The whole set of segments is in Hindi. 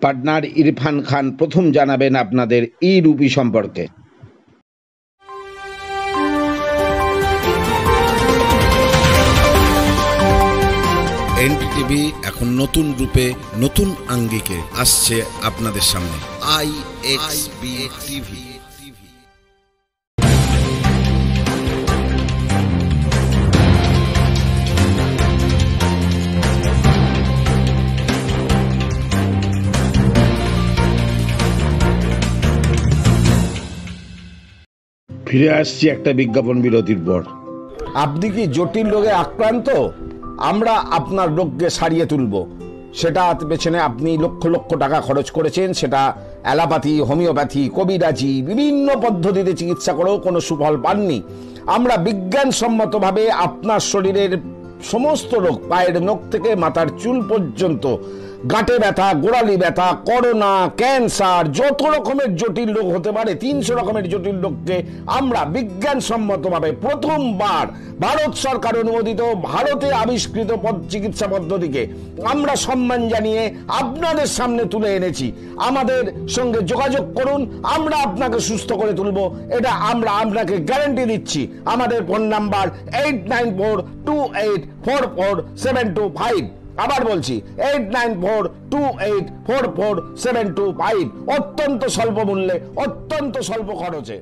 পার্টনার ইরফান খান প্রথম জানাবেন আপনাদের ই রুপি সম্পর্কে। এনডিটিভি এখন নতুন রূপে নতুন আঙ্গিকে আসছে আপনাদের সামনে। IXB TV. ফিরে আসছি একটা বিজ্ঞাপন বিরতির পর। আপনি কি জটিল রোগে আক্রান্ত? আমরা আপনার রোগকে সারিয়ে তুলব। সেটা পেছনে আপনি লক্ষ লক্ষ টাকা খরচ করেছেন, সেটা অ্যালোপ্যাথি, হোমিওপ্যাথি, কবিরাজি বিভিন্ন পদ্ধতিতে চিকিৎসা করেও কোনো সুফল পাননি। আমরা বিজ্ঞানসম্মতভাবে আপনার শরীরের সমস্ত রোগ, পায়ের নখ থেকে মাথার চুল পর্যন্ত, গাঁটে ব্যথা, গোড়ালি ব্যথা, করোনা, ক্যান্সার, যত রকমের জটিল রোগ হতে পারে 300 রকমের জটিল রোগকে আমরা বিজ্ঞানসম্মতভাবে প্রথমবার ভারত সরকার অনুমোদিত, ভারতে আবিষ্কৃত চিকিৎসা পদ্ধতিকে আমরা সম্মান জানিয়ে আপনাদের সামনে তুলে এনেছি। আমাদের সঙ্গে যোগাযোগ করুন, আমরা আপনাকে সুস্থ করে তুলব, এটা আমরা আপনাকে গ্যারান্টি দিচ্ছি। আমাদের ফোন নাম্বার 8942844725। আবার বলছি 8942844725। অত্যন্ত স্বল্প মূল্যে, অত্যন্ত স্বল্প খরচে।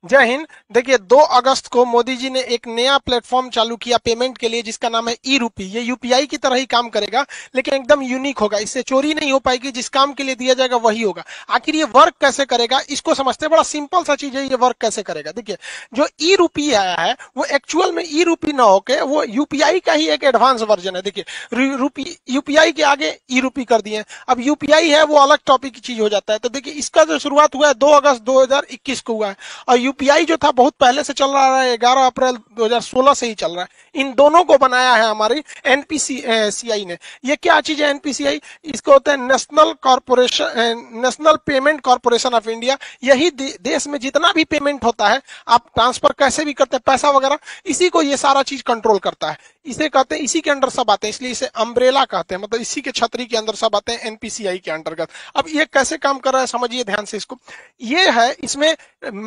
जय हिंद। देखिए 2 अगस्त को मोदी जी ने एक नया प्लेटफॉर्म चालू किया पेमेंट के लिए, जिसका नाम है ई रूपी। ये यूपीआई की तरह ही काम करेगा, लेकिन एकदम यूनिक होगा। इससे चोरी नहीं हो पाएगी, जिस काम के लिए दिया जाएगा वही होगा। आखिर ये वर्क कैसे करेगा इसको समझते हैं। बड़ा सिंपल सा चीज है, ये वर्क कैसे करेगा। देखिए जो ई रूपी आया है वो एक्चुअल में ई रूपी ना होके वो यूपीआई का ही एक एडवांस वर्जन है। देखिए यूपीआई के आगे ई रूपी कर दिए, अब यूपीआई है वो अलग टॉपिक की चीज हो जाता है। तो देखिए इसका जो शुरुआत हुआ है 2 अगस्त 2021 को हुआ है, और यूपीआई जो था बहुत पहले से चल रहा है, 11 अप्रैल 2016 से ही चल रहा है। इन दोनों को बनाया है हमारी एनपीसीआई ने। ये क्या चीज है एनपीसीआई? इसको होता है national payment corporation of India. यही देश में जितना भी पेमेंट होता है, आप ट्रांसफर कैसे भी करते हैं पैसा वगैरह, इसी को ये सारा चीज कंट्रोल करता है। इसे कहते हैं, इसी के अंडर सब आते हैं, इसलिए इसे अम्ब्रेला कहते हैं। मतलब इसी के छतरी के अंदर सब आते हैं, एनपीसीआई के अंतर्गत। अब ये कैसे काम कर रहा है समझिए ध्यान से इसको। ये है, इसमें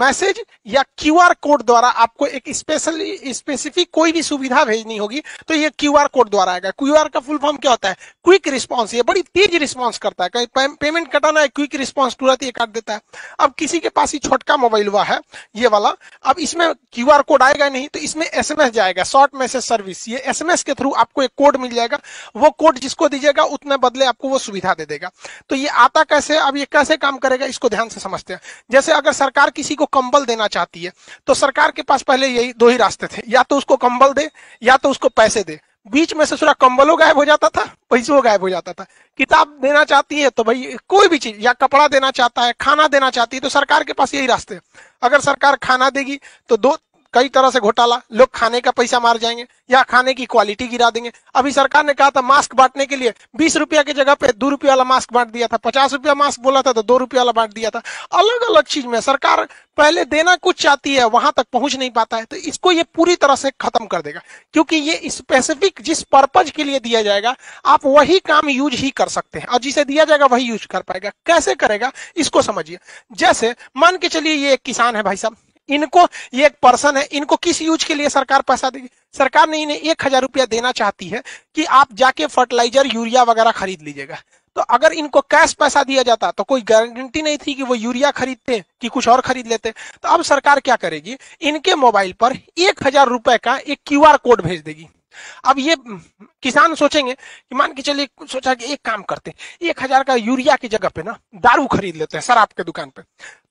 मैसेज या क्यूआर कोड द्वारा आपको एक स्पेसिफिक कोई भी सुविधा भेजनी होगी तो ये क्यूआर कोड द्वारा आएगा। क्यूआर का फुल फॉर्म क्या होता है? Quick response. ये बड़ी तेज रिस्पांस करता है। कहीं पेमेंट कटाना है, क्विक रिस्पांस तुरंत ये काट देता है। अब किसी के पास ही छोटका मोबाइल हुआ है ये वाला, अब इसमें क्यूआर कोड आएगा नहीं, तो इसमें एसएमएस जाएगा, शॉर्ट मैसेज सर्विस। ये एसएमएस के थ्रू आपको एक कोड मिल जाएगा, वो कोड जिसको दीजिएगा उतने बदले आपको वो सुविधा दे देगा। तो ये आता कैसे, अब ये कैसे काम करेगा इसको ध्यान से समझते हैं। जैसे अगर सरकार किसी को कंबल देना चाहती है तो सरकार के पास पहले यही 2 ही रास्ते थे, या तो उसको कंबल दे या तो उसको पैसे दे। बीच में से पूरा कंबलों गायब हो जाता था, पैसों गायब हो जाता था। किताब देना चाहती है तो भाई कोई भी चीज, या कपड़ा देना चाहता है, खाना देना चाहती है, तो सरकार के पास यही रास्ते हैं। अगर सरकार खाना देगी तो कई तरह से घोटाला, लोग खाने का पैसा मार जाएंगे या खाने की क्वालिटी गिरा देंगे। अभी सरकार ने कहा था मास्क बांटने के लिए 20 रुपया की जगह पे 2 रुपया वाला मास्क बांट दिया था, 50 रुपया मास्क बोला था तो 2 रुपया वाला बांट दिया था। अलग अलग चीज में सरकार पहले देना कुछ चाहती है, वहां तक पहुंच नहीं पाता है, तो इसको ये पूरी तरह से खत्म कर देगा। क्योंकि ये स्पेसिफिक जिस पर्पज के लिए दिया जाएगा आप वही काम यूज ही कर सकते हैं, और जिसे दिया जाएगा वही यूज कर पाएगा। कैसे करेगा इसको समझिए। जैसे मान के चलिए ये एक किसान है भाई साहब, इनको, ये एक पर्सन है, इनको किस यूज के लिए सरकार पैसा देगी? सरकार ने इन्हें 1000 रुपया देना चाहती है कि आप जाके फर्टिलाइजर, यूरिया वगैरह खरीद लीजिएगा। तो अगर इनको कैश पैसा दिया जाता तो कोई गारंटी नहीं थी कि वो यूरिया खरीदते कि कुछ और खरीद लेते। तो अब सरकार क्या करेगी, इनके मोबाइल पर 1000 रुपए का एक क्यूआर कोड भेज देगी। अब ये किसान सोचेंगे कि मान के चलिए, सोचा कि एक काम करते हैं 1000 का यूरिया की जगह पे ना दारू खरीद लेते हैं शराब के दुकान पे।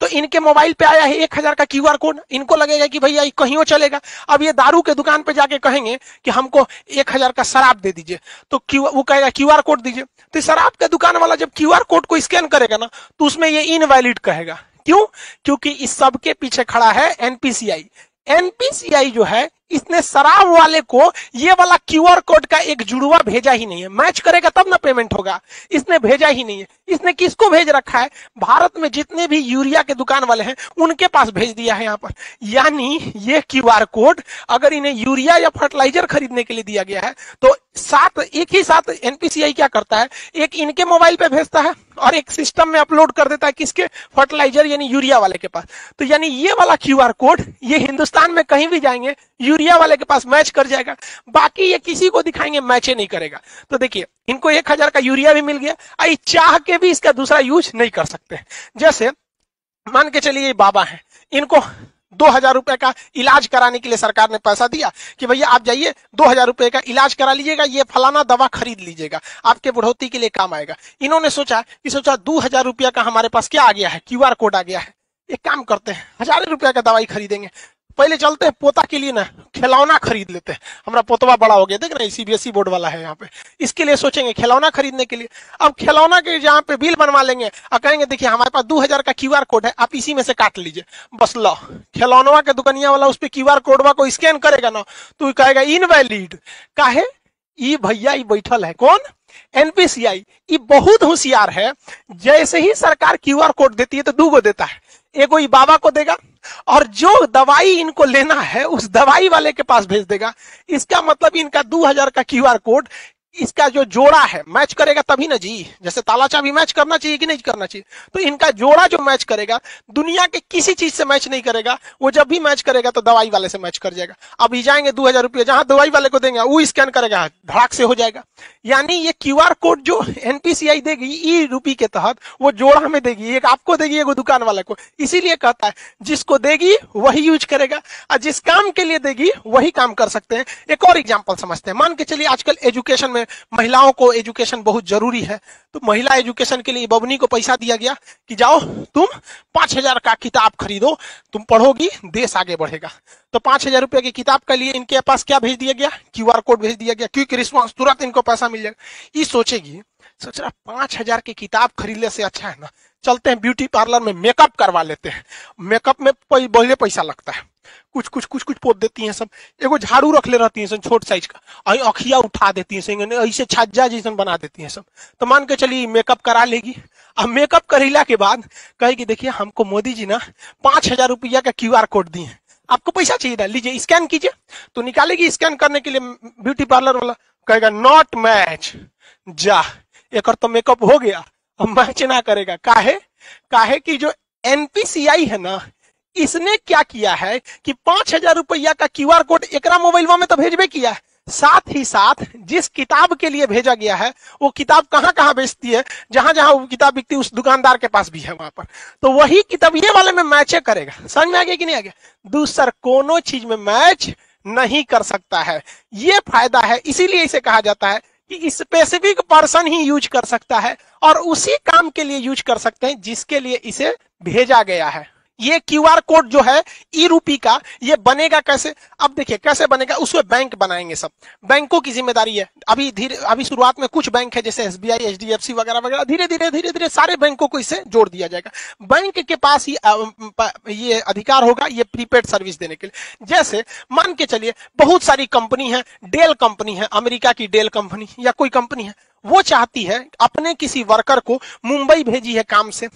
तो इनके मोबाइल पे आया है 1000 का क्यूआर कोड, इनको लगेगा कि भैया कहीं चलेगा। अब ये दारू के दुकान पे जाके कहेंगे कि हमको 1000 का शराब दे दीजिए, तो वो कहेगा क्यूआर कोड दीजिए। तो शराब के दुकान वाला जब क्यूआर कोड को स्कैन करेगा ना तो उसमें ये इनवैलिड कहेगा। क्यों? क्योंकि इस सब के पीछे खड़ा है एनपीसीआई। एनपीसीआई जो है इसने शराब वाले को ये वाला क्यूआर कोड का एक जुड़वा भेजा ही नहीं है। मैच करेगा तब ना पेमेंट होगा, इसने भेजा ही नहीं है। इसने किसको भेज रखा है? भारत में जितने भी यूरिया के दुकान वाले हैं उनके पास भेज दिया है यहाँ पर। यानी ये क्यूआर कोड अगर इन्हें यूरिया या फर्टिलाइजर खरीदने के लिए दिया गया है तो एक ही साथ एनपीसीआई क्या करता है, एक इनके मोबाइल पे भेजता है और एक सिस्टम में अपलोड कर देता है किसके? फर्टिलाइजर यानी यूरिया वाले के पास। तो यानी ये वाला क्यूआर कोड ये हिंदुस्तान में कहीं भी जाएंगे यूरिया वाले के पास मैच कर जाएगा, बाकी ये किसी को दिखाएंगे मैच नहीं करेगा। तो देखिए इनको 1000 का यूरिया भी मिल गया, चाह के भी इसका दूसरा यूज नहीं कर सकते। जैसे मान के चलिए बाबा है, इनको 2000 रुपए का इलाज कराने के लिए सरकार ने पैसा दिया कि भैया आप जाइए 2000 रुपए का इलाज करा लीजिएगा, ये फलाना दवा खरीद लीजिएगा, आपके बुढ़ौती के लिए काम आएगा। इन्होंने सोचा 2000 रुपया का हमारे पास क्या आ गया है? क्यूआर कोड आ गया है। एक काम करते हैं 1000 रुपया का दवाई खरीदेंगे, पहले चलते हैं पोता के लिए ना खिलौना खरीद लेते हैं। हमारा पोतवा बड़ा हो गया, देख रहे सीबीएसई बोर्ड वाला है यहाँ पे, इसके लिए सोचेंगे खिलौना खरीदने के लिए। अब खिलौना के जहाँ पे बिल बनवा लेंगे और कहेंगे देखिए हमारे पास 2000 का क्यूआर कोड है, आप इसी में से काट लीजिए, बस लो। खिलौनवा के दुकानिया वाला उस पे क्यूआर कोडवा को स्कैन करेगा ना तो कहेगा इनवैलिड। काहे? ई भैया ई बैठल है कौन? एनपीसीआई। ये बहुत होशियार है, जैसे ही सरकार क्यूआर कोड देती है तो 2 गो देता है, एगो ई बाबा को देगा और जो दवाई इनको लेना है उस दवाई वाले के पास भेज देगा। इसका मतलब इनका 2000 का क्यूआर कोड इसका जो जोड़ा है मैच करेगा तभी ना जी। जैसे ताला चाबी मैच करना चाहिए कि नहीं करना चाहिए, तो इनका जोड़ा जो मैच करेगा दुनिया के किसी चीज से मैच नहीं करेगा। वो जब भी मैच करेगा तो दवाई वाले से मैच कर जाएगा। अब ही जाएंगे 2000 रुपये जहां दवाई वाले को देंगे वो स्कैन करेगा, धड़ाक से हो जाएगा। यानी ये क्यूआर कोड जो एनपीसीआई देगी ई रूपी के तहत वो जोड़ा में देगी, एक आपको देगी एक दुकान वाले को। इसीलिए कहता है जिसको देगी वही यूज करेगा और जिस काम के लिए देगी वही काम कर सकते हैं। एक और एग्जांपल समझते हैं। मान के चलिए आजकल एजुकेशन में महिलाओं को एजुकेशन बहुत जरूरी है, तो महिला एजुकेशन के लिए बबनी को पैसा दिया गया कि जाओ तुम 5000 का किताब खरीदो, तुम पढ़ोगी देश आगे बढ़ेगा। तो 5000 रुपए की किताब के लिए इनके पास क्या भेज दिया गया? क्यूआर कोड भेज दिया गया। क्विक रिस्पॉन्स, तुरंत इनको पैसा मिल जाएगा। ये सोच रहा 5000 की किताब खरीदने से अच्छा है ना चलते हैं ब्यूटी पार्लर में मेकअप करवा लेते हैं। मेकअप में बहुत पैसा लगता है, कुछ पोत देती हैं सब, एगो झाड़ू रख ले रहती हैं छोट साइज का, अखिया उठा देती हैं, ऐसे छज्जा जैसे बना देती हैं सब। तो मान के चलिए मेकअप करा लेगी। अब मेकअप करेला के बाद कहेगी देखिए हमको मोदी जी ना 5000 रुपया का क्यूआर कोड दिए हैं, आपको पैसा चाहिए था, लीजिए स्कैन कीजिए। तो निकालेगी स्कैन करने के लिए, ब्यूटी पार्लर वाला कहेगा नॉट मैच, जा एक तो मेकअप हो गया, अब मैच ना करेगा। काहे कि जो एनपीसीआई है ना इसने क्या किया है कि 5000 रुपया का क्यूआर कोड एकरा मोबाइल में तो भेजबे किया है, साथ ही साथ जिस किताब के लिए भेजा गया है वो किताब कहां बेचती है, जहां जहां वो किताब बिकती है उस दुकानदार के पास भी है वहां पर, तो वही किताब ये वाले में मैच करेगा। समझ में आ गया कि नहीं आ गया? दूसर कोनो चीज में मैच नहीं कर सकता है, ये फायदा है। इसीलिए इसे कहा जाता है कि स्पेसिफिक पर्सन ही यूज कर सकता है और उसी काम के लिए यूज कर सकते हैं जिसके लिए इसे भेजा गया है। ये क्यूआर कोड जो है ई रूपी का, ये बनेगा कैसे? अब देखिए कैसे बनेगा, उसमें बैंक बनाएंगे, सब बैंकों की जिम्मेदारी है। अभी शुरुआत में कुछ बैंक है जैसे एसबीआई, एचडीएफसी वगैरह वगैरह, धीरे धीरे सारे बैंकों को इससे जोड़ दिया जाएगा। बैंक के पास ही ये अधिकार होगा ये प्रीपेड सर्विस देने के लिए। जैसे मान के चलिए बहुत सारी कंपनी है, डेल कंपनी है, अमेरिका की डेल कंपनी या कोई कंपनी है, वो चाहती है अपने किसी वर्कर को मुंबई भेजी है काम से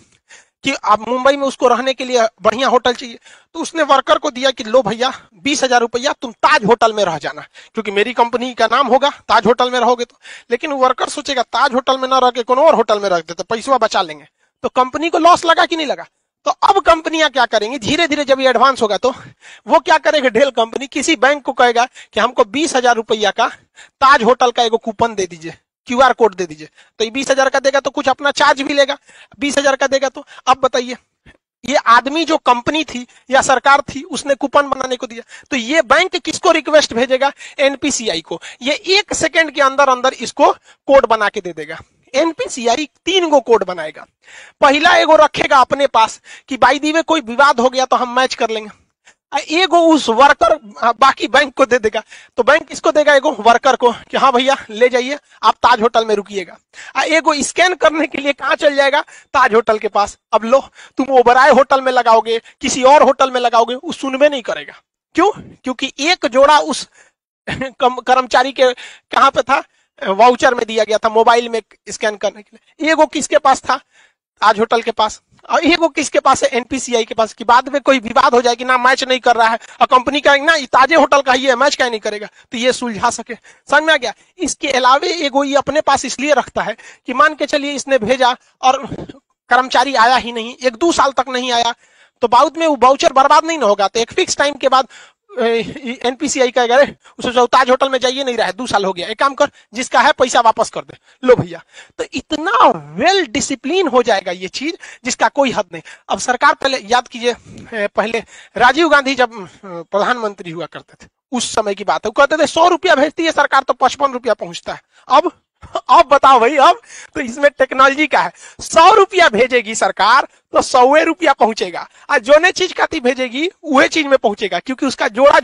कि अब मुंबई में उसको रहने के लिए बढ़िया होटल चाहिए, तो उसने वर्कर को दिया कि लो भैया 20,000 रुपया तुम ताज होटल में रह जाना, क्योंकि मेरी कंपनी का नाम होगा, ताज होटल में रहोगे तो। लेकिन वर्कर सोचेगा ताज होटल में ना रह के कोनो और होटल में रख देते, पैसा बचा लेंगे, तो कंपनी को लॉस लगा कि नहीं लगा? तो अब कंपनियां क्या करेंगी, धीरे धीरे जब ये एडवांस होगा तो वो क्या करेगा, डेल कंपनी किसी बैंक को कहेगा कि हमको 20,000 रुपया का ताज होटल का एगो कूपन दे दीजिए, क्यूआर कोड दे दीजिए। तो ये 20,000 का देगा तो कुछ अपना चार्ज भी लेगा, 20,000 का देगा तो। अब बताइए ये आदमी जो कंपनी थी या सरकार थी उसने कूपन बनाने को दिया, तो ये बैंक किसको रिक्वेस्ट भेजेगा? एनपीसीआई को। ये 1 सेकंड के अंदर अंदर इसको कोड बना के दे देगा। एनपीसीआई 3 गो कोड बनाएगा। पहला एगो रखेगा अपने पास कि बाई दी में कोई विवाद हो गया तो हम मैच कर लेंगे, एगो उस वर्कर बाकी बैंक को दे देगा। तो बैंक किसको देगा? एगो वर्कर को कि हाँ भैया ले जाइए आप ताज होटल में रुकिएगा। एगो स्कैन करने के लिए कहां चल जाएगा? ताज होटल के पास। अब लो तुम ओबराय होटल में लगाओगे, किसी और होटल में लगाओगे, वो सुनबे नहीं करेगा। क्यों? क्योंकि एक जोड़ा उस कर्मचारी के कहां पे था, वाउचर में दिया गया था मोबाइल में स्कैन करने के लिए। एगो किसके पास था, ताज होटल के पास, और एगो किसके पास है, एनपीसीआई के पास। कि बाद में कोई विवाद हो जाए कि ना मैच नहीं कर रहा है और कंपनी का ना ताजे होटल का ही है, मैच क्या नहीं करेगा, तो ये सुलझा सके। समझ में आ गया? इसके अलावा एगो ये अपने पास इसलिए रखता है कि मान के चलिए इसने भेजा और कर्मचारी आया ही नहीं, 1-2 साल तक नहीं आया, तो बाद में वो वाउचर बर्बाद नहीं ना होगा। तो एक फिक्स टाइम के बाद एनपीसीआई कहेगा अरे उसे ताज होटल में जाइए, नहीं रहा है, 2 साल हो गया, एक काम कर, जिसका है पैसा वापस कर दे, लो भैया। तो इतना वेल डिसिप्लिन हो जाएगा ये चीज जिसका कोई हद नहीं। अब सरकार, पहले याद कीजिए, पहले राजीव गांधी जब प्रधानमंत्री हुआ करते थे, उस समय की बात है, वो कहते थे 100 रुपया भेजती है सरकार तो 55 रुपया पहुंचता है। अब बताओ भाई, अब तो इसमें टेक्नोलॉजी का है, 100 रुपया भेजेगी सरकार तो 100 रुपया पहुंचेगा, और जो ने चीज काती भेजेगी वही चीज में पहुंचेगा, क्योंकि उसका जोड़ा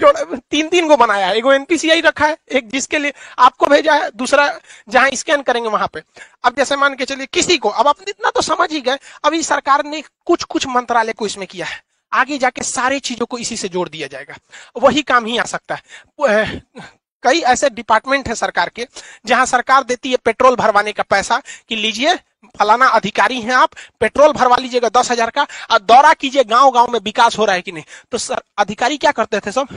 3-3 को बनाया है। एगो एनपीसीआई रखा है, एक जिसके लिए आपको भेजा है, दूसरा जहां स्कैन करेंगे वहां पे। अब जैसे मान के चलिए किसी को, अब अपने इतना तो समझ ही गए, अभी सरकार ने कुछ मंत्रालय को इसमें किया है, आगे जाके सारी चीजों को इसी से जोड़ दिया जाएगा, वही काम ही आ सकता है। कई ऐसे डिपार्टमेंट है सरकार के जहां सरकार देती है पेट्रोल भरवाने का पैसा कि लीजिए फलाना अधिकारी हैं आप, पेट्रोल भरवा लीजिएगा 10,000 का, और दौरा कीजिए गांव गांव में विकास हो रहा है कि नहीं। तो सर अधिकारी क्या करते थे, सब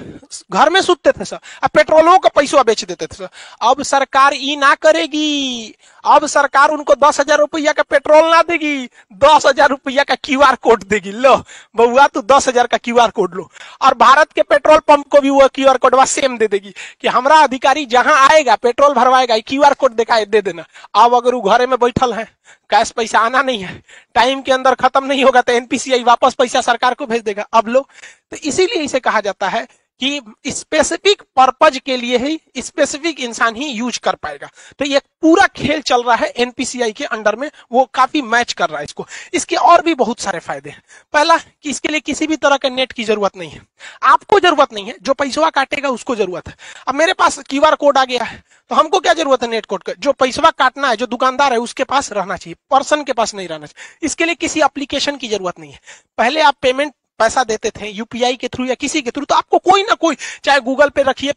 घर में सुतते थे सर, अब पेट्रोलों का पैसा बेच देते थे सर। अब सरकार ई ना करेगी, अब सरकार उनको 10,000 रुपया का पेट्रोल ना देगी, 10,000 रुपया का क्यूआर कोड देगी। लो बउआ तू 10,000 का क्यूआर कोड लो, और भारत के पेट्रोल पंप को भी वो क्यूआर कोड सेम दे देगी कि हमारा अधिकारी जहां आएगा पेट्रोल भरवाएगा, क्यूआर कोड दिखाए दे देना। अब अगर वो घरे में बैठल है, कैश पैसा आना नहीं है, टाइम के अंदर खत्म नहीं होगा, तो एनपीसीआई वापस पैसा सरकार को भेज देगा। अब लो, तो इसीलिए इसे कहा जाता है कि स्पेसिफिक पर्पज के लिए ही स्पेसिफिक इंसान ही यूज कर पाएगा। तो ये पूरा खेल चल रहा है एनपीसीआई के अंडर में, वो काफी मैच कर रहा है इसको। इसके और भी बहुत सारे फायदे हैं। पहला कि इसके लिए किसी भी तरह के नेट की जरूरत नहीं है, आपको जरूरत नहीं है, जो पैसा काटेगा उसको जरूरत है। अब मेरे पास क्यूआर कोड आ गया है, तो हमको क्या जरूरत है नेट कोड का, जो पैसा काटना है, जो दुकानदार है उसके पास रहना चाहिए, पर्सन के पास नहीं रहना चाहिए। इसके लिए किसी एप्लीकेशन की जरूरत नहीं है। पहले आप पेमेंट पैसा देते थे यूपीआई के थ्रू या किसी के थ्रू, तो आपको कोई ना कोई, चाहे गूगल पे रखिए,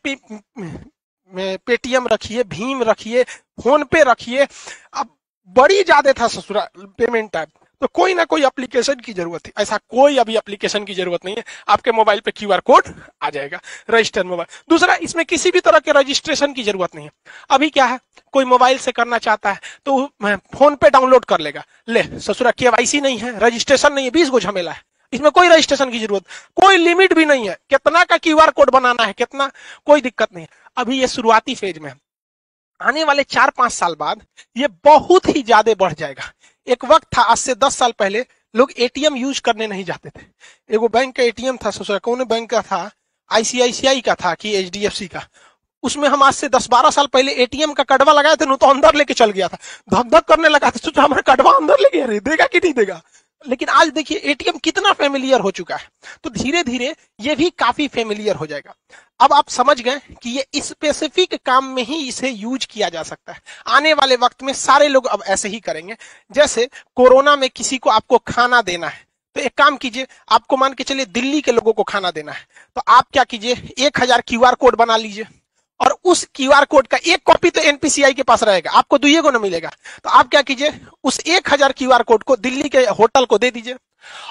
पेटीएम रखिए, भीम रखिए, फोन पे रखिए, अब बड़ी ज्यादा था ससुरा पेमेंट ऐप, तो कोई ना कोई एप्लीकेशन की जरूरत थी। ऐसा कोई अभी एप्लीकेशन की जरूरत नहीं है, आपके मोबाइल पे क्यूआर कोड आ जाएगा, रजिस्टर मोबाइल। दूसरा, इसमें किसी भी तरह के रजिस्ट्रेशन की जरूरत नहीं है। अभी क्या है, कोई मोबाइल से करना चाहता है तो फोन पे डाउनलोड कर लेगा, ले ससुरा केवाईसी नहीं है, रजिस्ट्रेशन नहीं है, 20 गो झमेला है, इसमें कोई रजिस्ट्रेशन की जरूरत, कोई लिमिट भी नहीं है, कितना का क्यूआर कोड बनाना है, कितना, कोई दिक्कत नहीं है। अभी ये शुरुआती फेज में है, आने वाले 4-5 साल बाद ये बहुत ही ज्यादा बढ़ जाएगा। एक वक्त था, आज से 10 साल पहले लोग एटीएम यूज करने नहीं जाते थे। एगो बैंक का एटीएम था, सोचा कौन बैंक का था, आईसीआईसीआई का था कि एचडीएफसी का, उसमें हम आज से 10-12 साल पहले एटीएम का कड़वा लगाए थे, तो अंदर लेके चल गया था, धक धक करने लगा था, सोचा हमारा कड़वा अंदर ले गया, देगा कि नहीं देगा। लेकिन आज देखिए एटीएम कितना फेमिलियर हो चुका है, तो धीरे धीरे ये भी काफी फेमिलियर हो जाएगा। अब आप समझ गए कि ये स्पेसिफिक काम में ही इसे यूज किया जा सकता है। आने वाले वक्त में सारे लोग अब ऐसे ही करेंगे। जैसे कोरोना में किसी को आपको खाना देना है, तो एक काम कीजिए, आपको मान के चलिए दिल्ली के लोगों को खाना देना है, तो आप क्या कीजिए, 1000 क्यूआर कोड बना लीजिए, और उस क्यूआर कोड का एक कॉपी तो एनपीसीआई के पास रहेगा, आपको 2 को ना मिलेगा। तो आप क्या कीजिए, उस 1000 क्यूआर कोड को दिल्ली के होटल को दे दीजिए,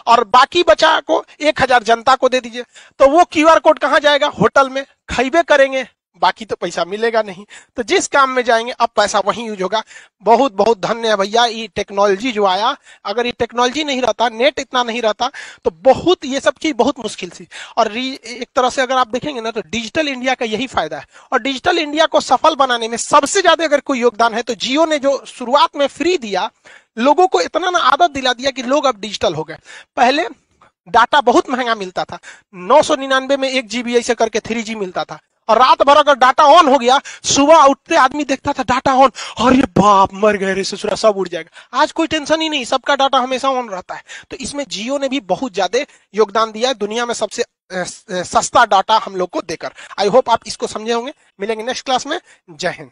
और बाकी बचा को 1000 जनता को दे दीजिए। तो वो क्यूआर कोड कहां जाएगा, होटल में, खाइबे करेंगे, बाकी तो पैसा मिलेगा नहीं। तो जिस काम में जाएंगे अब पैसा वहीं यूज होगा। बहुत बहुत धन्य है भैया ये टेक्नोलॉजी जो आया। अगर ये टेक्नोलॉजी नहीं रहता, नेट इतना नहीं रहता, तो बहुत ये सब चीज बहुत मुश्किल थी। और एक तरह से अगर आप देखेंगे ना, तो डिजिटल इंडिया का यही फायदा है। और डिजिटल इंडिया को सफल बनाने में सबसे ज्यादा अगर कोई योगदान है तो जियो ने, जो शुरुआत में फ्री दिया, लोगों को इतना ना आदत दिला दिया कि लोग अब डिजिटल हो गए। पहले डाटा बहुत महंगा मिलता था, 999 में 1 GB ऐसे करके 3G मिलता था, और रात भर अगर डाटा ऑन हो गया, सुबह उठते आदमी देखता था डाटा ऑन, अरे बाप मर गए रे ससुरा, सब उड़ जाएगा। आज कोई टेंशन ही नहीं, सबका डाटा हमेशा ऑन रहता है। तो इसमें जियो ने भी बहुत ज्यादा योगदान दिया है, दुनिया में सबसे सस्ता डाटा हम लोग को देकर। आई होप आप इसको समझे होंगे। मिलेंगे नेक्स्ट क्लास में। जय हिंद।